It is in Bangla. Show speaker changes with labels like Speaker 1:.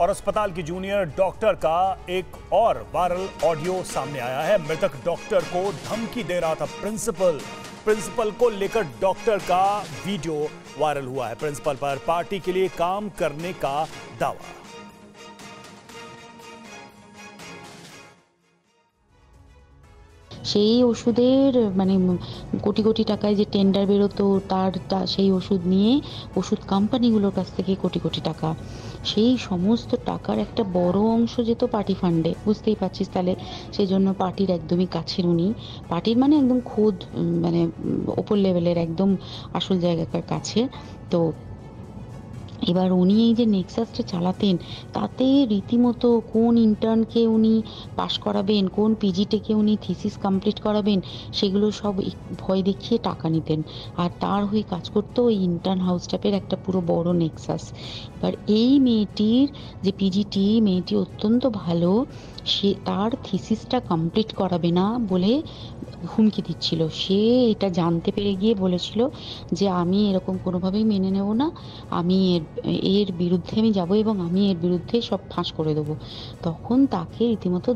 Speaker 1: और अस्पताल की जूनियर डॉक्टर का एक और वायरल ऑडियो सामने आया है। मृतक डॉक्टर को धमकी दे रहा था प्रिंसिपल को लेकर डॉक्टर का वीडियो वायरल हुआ है। प्रिंसिपल पर पार्टी के लिए काम करने का दावा।
Speaker 2: সেই ওষুধের মানে কোটি কোটি টাকায় যে টেন্ডার বেরোতো তার সেই ওষুধ নিয়ে ওষুধ কোম্পানিগুলোর কাছ থেকে কোটি কোটি টাকা, সেই সমস্ত টাকার একটা বড় অংশ যেত পার্টি ফান্ডে। বুঝতেই পারছিস তাহলে সেই জন্য পার্টির একদমই কাছের উনি, পার্টির মানে একদম খোদ মানে ওপর লেভেলের একদম আসল জায়গাকার কাছে। তো এবার উনি এই যে নেক্সাসটা চালাতেন তাতে রীতিমতো কোন ইন্টার্নকে উনি পাশ করাবেন, কোন পিজিটেকে উনি থিসিস কমপ্লিট করাবেন, সেগুলো সব ভয় দেখিয়ে টাকা নিতেন। আর তার হয়ে কাজ করতো ওই ইন্টার্ন হাউস স্টাফের একটা পুরো বড় নেক্সাস। এবার এই মেয়েটির যে পিজিটি, মেয়েটি অত্যন্ত ভালো, সে তার থিসিসটা কমপ্লিট করাবে না বলে হুমকি দিচ্ছিল। সে এটা জানতে পেরে গিয়ে বলেছিল যে আমি এরকম কোনোভাবেই মেনে নেব না, আমি এর বিরুদ্ধে আমি যাব এবং আমি এর বিরুদ্ধে সব ফাঁস করে দেবো। তখন তাকে রীতিমতো